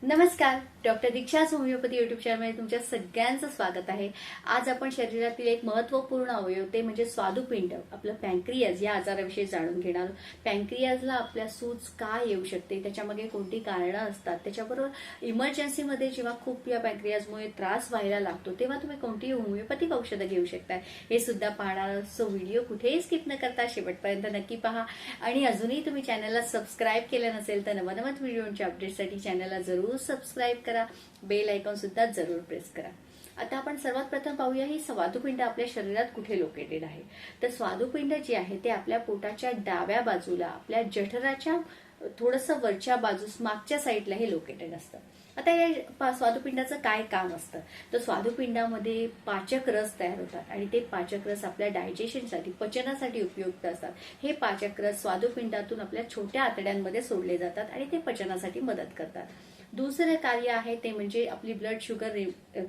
नमस्कार, doctor दीक्षाच homeopathy YouTube चॅनलमध्ये तुमच्या सगळ्यांचं स्वागत आहे। आज आपण शरीरातील एक महत्त्वपूर्ण अवयव ते म्हणजे स्वादुपिंड आपलं पॅन्क्रियाज या आजाराविषयी जाणून घेणार आहोत। पॅन्क्रियाजला आपल्या सूज का येऊ शकते, त्याच्यामागे कोणती कारणं असतात, त्याच्याबरोबर इमर्जन्सीमध्ये जेव्हा खूप या पॅन्क्रियाजमुळे त्रास व्हायला लागतो तेव्हा तुम्ही कोणती होमिओपॅथिक औषधं घेऊ शकता हे सुद्धा पाहणार। सो व्हिडिओ कुठेही स्किप न करता शेवटपर्यंत नक्की पहा आणि अजूनही तुम्ही चॅनलला सबस्क्राईब केलं नसेल तर नवनवीन व्हिडिओच्या अपडेटसाठी चॅनलला जरूर सबस्क्राईब करा, बेल आयकॉन सुद्धा जरूर प्रेस करा। आता आपण सर्वात प्रथम पाहूया ही स्वादुपिंड आपल्या शरीरात कुठे लोकेटेड आहे। तर स्वादुपिंड जे आहे ते आपल्या पोटाच्या डाव्या बाजूला आपल्या जठराच्या थोडंसं वरच्या बाजूस मागच्या साईडला हे लोकेटेड असतं। आता या स्वादुपिंडाचं काय काम असतं, तर स्वादुपिंडामध्ये पाचक रस तयार होतात आणि ते पाचक रस आपल्या डायजेशनसाठी पचनासाठी उपयुक्त असतात। हे पाचक रस स्वादुपिंडातून आपल्या छोट्या आतड्यांमध्ये सोडले जातात आणि ते पचनासाठी मदत करतात। दुसरं कार्य आहे ते म्हणजे आपली ब्लड शुगर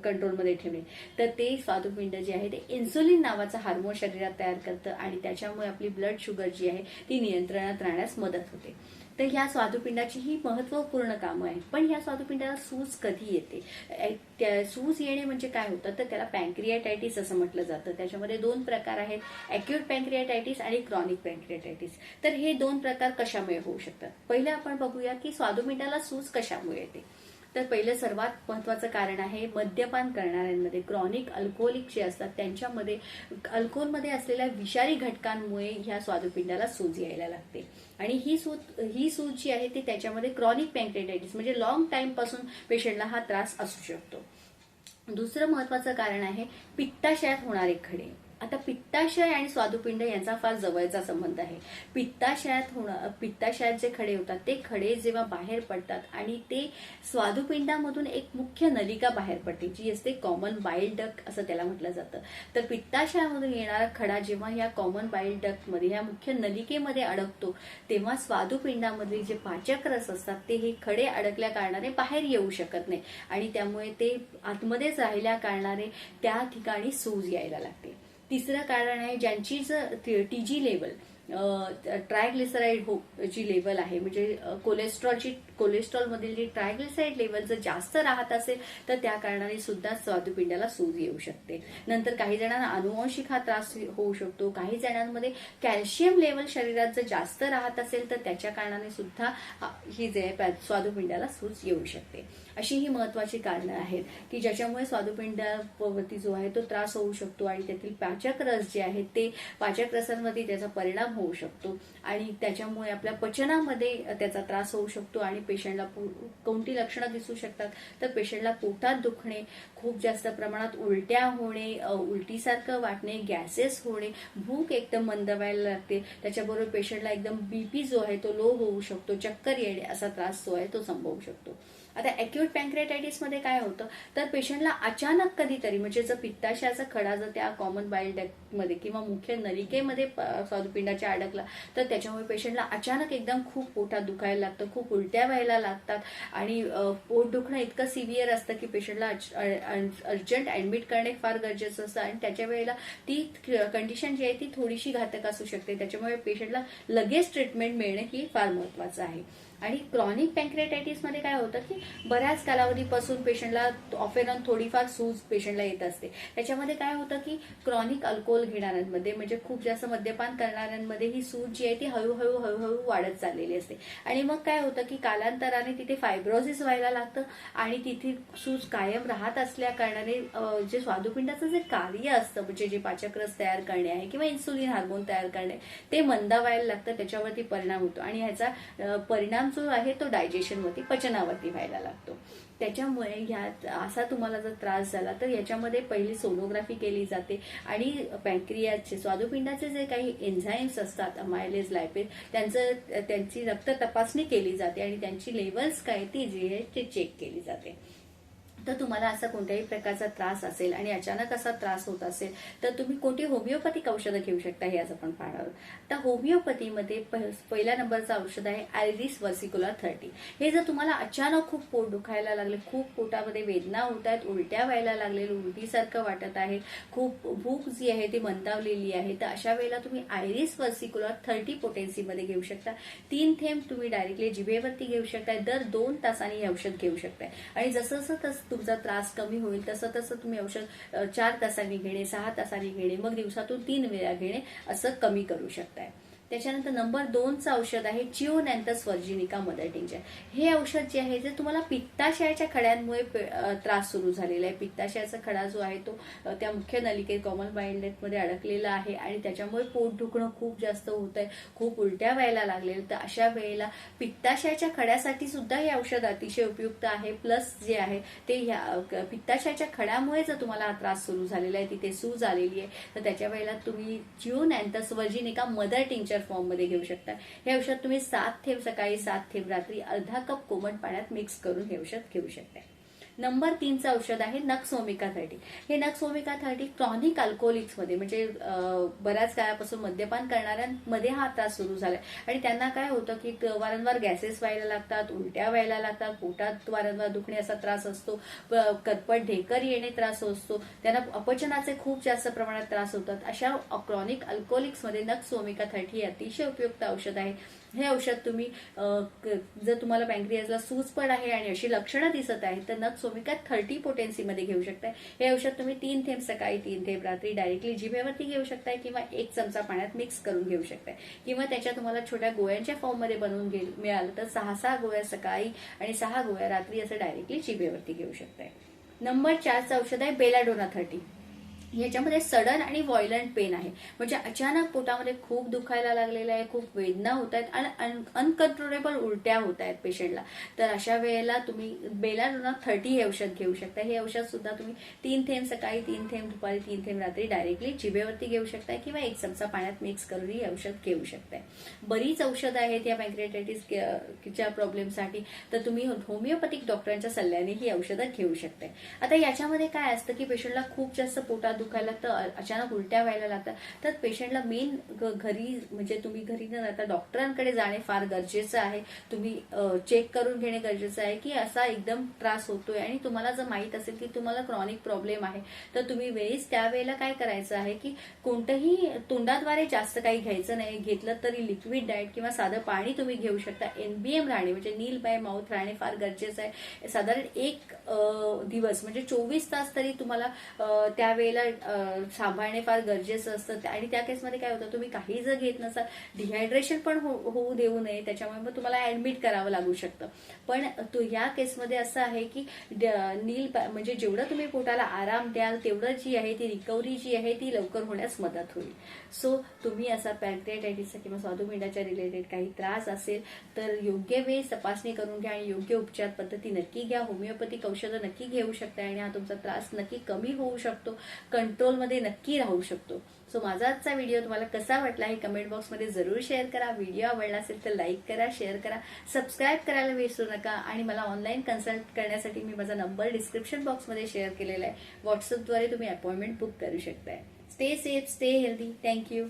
कंट्रोलमध्ये ठेवणे। तर ते स्वादुपिंड जे आहे ते इन्सुलिन नावाचा हार्मोन शरीरात तयार करतं आणि त्याच्यामुळे आपली ब्लड शुगर जी आहे ती नियंत्रणात राहण्यास मदत होते। तर ह्या स्वादुपिंडाची ही महत्त्वपूर्ण कामं आहेत। पण ह्या स्वादुपिंडाला सूज कधी येते, सूज येणे म्हणजे काय होतं तर त्याला पॅन्क्रियाटायटिस असं म्हटलं जातं। त्याच्यामध्ये दोन प्रकार आहेत, ॲक्यूट पॅन्क्रियाटायटिस आणि क्रॉनिक पॅन्क्रियाटायटिस। तर हे दोन प्रकार कशामुळे होऊ शकतात, पहिले आपण बघूया की स्वादुपिंडाला सूज कशामुळे येते। तर पहिलं सर्वात महत्त्वाचं कारण आहे मद्यपान करणाऱ्यांमध्ये क्रॉनिक अल्कोहोलिक जे असतात त्यांच्यामध्ये अल्कोहोलमध्ये असलेल्या विषारी घटकांमुळे ह्या स्वादुपिंडाला सूज यायला लागते आणि ही सूज जी आहे ती त्याच्यामध्ये क्रॉनिक पॅन्क्रियाटायटिस म्हणजे लॉंग टाइम पासून पेशंटला हा त्रास असू शकतो। दुसरं महत्त्वाचं कारण आहे पित्ताशयात होणारे खडे। आता पित्ताशय आणि स्वादुपिंड यांचा फार जवळचा संबंध आहे। पित्ताशयात जे खडे होतात ते खडे जेव्हा बाहेर पडतात आणि ते स्वादुपिंडामधून एक मुख्य नलिका बाहेर पडते जी असते कॉमन बाईल डक्ट असं त्याला म्हटलं जातं। तर पित्ताशयामधून येणारा खडा जेव्हा ह्या कॉमन बाईल डक्ट मध्ये ह्या मुख्य नलिकेमध्ये अडकतो तेव्हा स्वादुपिंडामधले जे पाचक रस असतात ते हे खडे अडकल्या कारणाने बाहेर येऊ शकत नाही आणि त्यामुळे ते आतमध्येच राहिल्या कारणाने त्या ठिकाणी सूज यायला लागते। तिसरं कारण आहे ज्यांची टीजी लेवल ट्रायग्लिसराईड जी लेवल आहे म्हणजे कोलेस्ट्रॉल मधील जी ट्रायग्लिसराईड लेवल जर जास्त राहत असेल तर त्या कारणाने सुद्धा स्वादुपिंडाला सूज येऊ शकते। नंतर काही जणांना अनुवांशिक हा त्रास होऊ शकतो। काही जणांमध्ये कॅल्शियम लेवल शरीरात जर जास्त राहत असेल तर त्याच्या कारणाने सुद्धा ही जे स्वादुपिंडाला सूज येऊ शकते। अशी ही महत्वाची कारणं आहेत की ज्याच्यामुळे स्वादुपिंडावरती जो आहे तो त्रास होऊ शकतो आणि त्यातील पाचक रस जे आहेत ते पाचक रसांमध्ये त्याचा परिणाम होऊ शकतो आणि त्याच्यामुळे आपल्या पचनामध्ये त्याचा त्रास होऊ शकतो आणि पेशंटला कोणती लक्षणं दिसू शकतात तर पेशंटला पोटात दुखणे, खूप जास्त प्रमाणात उलट्या होणे, उलटीसारखं वाटणे, गॅसेस होणे, भूक एकदम मंद व्हायला लागते, त्याच्याबरोबर पेशंटला एकदम बीपी जो आहे तो लो होऊ शकतो, चक्कर येणे असा त्रास जो आहे तो संभवू शकतो। आता ॲक्यूट पॅन्क्रियाटायटिस मध्ये काय होतं तर पेशंटला अचानक कधीतरी म्हणजे जर पित्ताशयाचा खडा जर त्या कॉमन बाईल डक्ट मध्ये किंवा मुख्य नलिकेमध्ये स्वादुपिंडाच्या अडकला तर त्याच्यामुळे पेशंटला अचानक एकदम खूप पोटात दुखायला लागतं, खूप उलट्या व्हायला लागतात आणि पोट दुखणं इतकं सिव्हिअर असतं की पेशंटला अर्जंट ऍडमिट करणे फार गरजेचं असतं आणि त्याच्या वेळेला ती कंडिशन जी आहे ती थोडीशी घातक असू शकते। त्याच्यामुळे पेशंटला लगेच ट्रीटमेंट मिळणे ही फार महत्वाचं आहे। आणि क्रॉनिक पॅन्क्रियाटायटिस मध्ये काय होतं की बऱ्याच कालावधीपासून पेशंटला ऑफ एंड ऑन थोडीफार सूज पेशंटला येत असते। त्याच्यामध्ये काय होतं की क्रॉनिक अल्कोहोल घेणाऱ्यांमध्ये म्हणजे खूप जास्त मद्यपान करणाऱ्यांमध्ये ही सूज जी आहे ती हळूहळू वाढत चाललेली असते आणि मग काय होतं की कालांतराने तिथे फायब्रोसिस व्हायला लागतं आणि तिथे सूज कायम राहत असल्या कारणाने जे स्वादुपिंडाचं जे कार्य असतं म्हणजे जे पाचक रस तयार करणे आहे किंवा इन्सुलिन हार्मोन तयार करणे ते मंदावायला लागतं, त्याच्यावरती परिणाम होतो आणि ह्याचा परिणाम जो आहे तो डायजेशन वरती पचनावरती व्हायला लागतो। त्याच्यामुळे ह्यात असा तुम्हाला जर त्रास झाला तर याच्यामध्ये पहिली सोनोग्राफी केली जाते आणि पॅन्क्रियाचे स्वादुपिंडाचे जे काही एन्झाईम्स असतात अमायलेज लायपेज त्यांची रक्त तपासणी केली जाते आणि त्यांची लेवल्स काय ती जी आहे ते चेक केली जाते। तर तुम्हाला असा कोणत्याही प्रकारचा त्रास असेल आणि अचानक असा त्रास होत असेल तर तुम्ही कोणती होमिओपॅथिक औषधं घेऊ शकता हे आज आपण पाहणार आहोत. तर होमिओपॅथीमध्ये पहिल्या नंबरचं औषध आहे आयरिस व्हर्सिक्युलर 30. हे जर तुम्हाला अचानक खूप पोट दुखायला लागले, खूप पोटामध्ये वेदना होत आहेत, उलट्या व्हायला लागलेलं, उलटीसारखं वाटत आहे, खूप भूक जी आहे ती मंदावलेली आहे, तर अशा वेळेला तुम्ही आयरिस व्हर्सिक्युलर 30 पोटेन्सीमध्ये घेऊ शकता. 3 थेंब तुम्ही डायरेक्टली जिभेवरती घेऊ शकता. दर 2 तासांनी हे औषध घेऊ शकता. आणि जसं जसं तुमचा त्रास कमी होईल तसं तसं तुम्ही औषध 4 तासांनी घेणे, 6 तासांनी घेणे, मग दिवसातून 3 वेळा घेणे असं कमी करू शकताय. त्याच्यानंतर नंबर 2चं औषध आहे चिओनॅन्थस व्हर्जिनिका मदर टिंक्चर. हे औषध जे आहे जे तुम्हाला पित्ताशयाच्या खड्यांमुळे त्रास सुरू झालेला आहे. पित्ताशयाचा खडा जो आहे तो त्या मुख्य नलिकेत कॉमन बाइल डक्टमध्ये अडकलेला आहे आणि त्याच्यामुळे पोट दुखणं खूप जास्त होत आहे, खूप उलट्या व्हायला लागलेलं. तर अशा वेळेला पित्ताशयाच्या खड्यासाठी सुद्धा हे औषध अतिशय उपयुक्त आहे. प्लस जे आहे ते पित्ताशयाच्या खड्यामुळे जर तुम्हाला हा त्रास सुरू झालेला आहे, तिथे सूज आलेली आहे, तर त्याच्या वेळेला तुम्ही चिओनॅन्थस व्हर्जिनिका मदर टिंक्चर फॉर्म मध्ये घेऊ शकता. हे औषध तुम्ही 7 थेंब सकाळी, 7 थेंब रात्री, अर्धा कप कोमट पाण्यात मिक्स करून हे औषध घेऊ शकता. नंबर 3चं औषध आहे नक्स ओमिका 30. हे नक्स ओमिका 30 क्रॉनिक अल्कोहोलिक्स मध्ये म्हणजे बऱ्याच काळापासून मद्यपान करणाऱ्यांमध्ये हा त्रास सुरू झालाय आणि त्यांना काय होतं की वारंवार गॅसेस व्हायला लागतात, उलट्या व्हायला लागतात, पोटात वारंवार दुखणे असा त्रास असतो, करपट ढेकर येणे त्रास असतो, त्यांना अपचनाचे खूप जास्त प्रमाणात त्रास होतात. अशा क्रॉनिक अल्कोहोलिक्स मध्ये नक्स ओमिका 30 हे अतिशय उपयुक्त औषध आहे. हे औषध तुम्ही जर तुम्हाला पॅन्क्रियासला सूज पण आहे आणि अशी लक्षणं दिसत आहेत तर नक्स ओमिका 30 पोटेन्सीमध्ये घेऊ शकताय. हे औषध तुम्ही 3 थेंब सकाळी, 3 थेंब रात्री डायरेक्टली जिभेवरती घेऊ शकताय किंवा 1 चमचा पाण्यात मिक्स करून घेऊ शकताय किंवा त्याच्या तुम्हाला छोट्या गोळ्यांच्या फॉर्ममध्ये बनवून मिळालं तर 6 गोळ्या सकाळी आणि 6 गोळ्या रात्री असं डायरेक्टली जिभेवरती घेऊ शकताय. नंबर 4चं औषध आहे बेलाडोना 30. याच्यामध्ये सडन आणि व्हायलंट पेन आहे, म्हणजे अचानक पोटामध्ये खूप दुखायला लागलेलं आहे, खूप वेदना होत आहेत आणि अनकंट्रोलेबल उलट्या होत आहेत पेशंटला. तर अशा वेळेला तुम्ही बेलाडोना 30 हे औषध घेऊ शकता. हे औषध सुद्धा तुम्ही 3 थेंब सकाळी, 3 थेंब दुपारी, 3 थेंब रात्री डायरेक्टली जिभेवरती घेऊ शकताय किंवा 1 चमचा पाण्यात मिक्स करून हे औषध घेऊ शकताय. बरीच औषधं आहेत या पॅन्क्रियाटायटिसच्या प्रॉब्लेमसाठी, तर तुम्ही होमिओपॅथिक डॉक्टरांच्या सल्ल्याने ही औषधं घेऊ शकताय. आता याच्यामध्ये काय असतं की पेशंटला खूप जास्त पोटात दुखायला लागतं, अचानक उलट्या व्हायला लागतात, तर पेशंटला मेन घरी म्हणजे तुम्ही घरी न जाता डॉक्टरांकडे जाणे फार गरजेचं आहे. तुम्ही चेक करून घेणे गरजेचं आहे की असा एकदम त्रास होतोय आणि तुम्हाला जर माहित असेल की तुम्हाला क्रॉनिक प्रॉब्लेम आहे तर तुम्ही त्यावेळेला काय करायचं आहे की कोणतंही तोंडाद्वारे जास्त काही घ्यायचं नाही. घेतलं तरी लिक्विड डाएट किंवा साधं पाणी तुम्ही घेऊ शकता. NBM राहणे म्हणजे नील बाय माउथ राहणे फार गरजेचं आहे. साधारण 1 दिवस म्हणजे 24 तास तरी तुम्हाला त्यावेळेला सांभाळणे फार गरजेचं असतं. आणि त्या केसमध्ये काय होतं, तुम्ही काही जर घेत नसाल, डिहायड्रेशन पण होऊ देऊ नये, त्याच्यामुळे मग तुम्हाला ऍडमिट करावं लागू शकतं. पण या केसमध्ये असं आहे की म्हणजे जेवढं तुम्ही पोटाला आराम द्याल तेवढं जी आहे ती रिकव्हरी जी आहे ती लवकर होण्यास मदत होईल. सो तुम्ही असा पॅन्क्रियाटायटिसचा किंवा स्वादुपिंडाच्या रिलेटेड काही त्रास असेल तर योग्य वेळी तपासणी करून घ्या आणि योग्य उपचार पद्धती नक्की घ्या. होमिओपॅथिक औषधं नक्की घेऊ शकता आणि हा तुमचा त्रास नक्की कमी होऊ शकतो, कंट्रोलमध्ये नक्की राहू शकतो. सो माझा आजचा व्हिडिओ तुम्हाला कसा वाटला हे कमेंट बॉक्समध्ये जरूर शेअर करा. व्हिडिओ आवडला असेल तर लाईक करा, शेअर करा, सबस्क्राईब करायला विसरू नका. आणि मला ऑनलाईन कन्सल्ट करण्यासाठी मी माझा नंबर डिस्क्रिप्शन बॉक्समध्ये शेअर केलेला आहे. व्हॉट्सअपद्वारे तुम्ही अपॉइंटमेंट बुक करू शकताय. Stay safe, stay healthy. Thank you.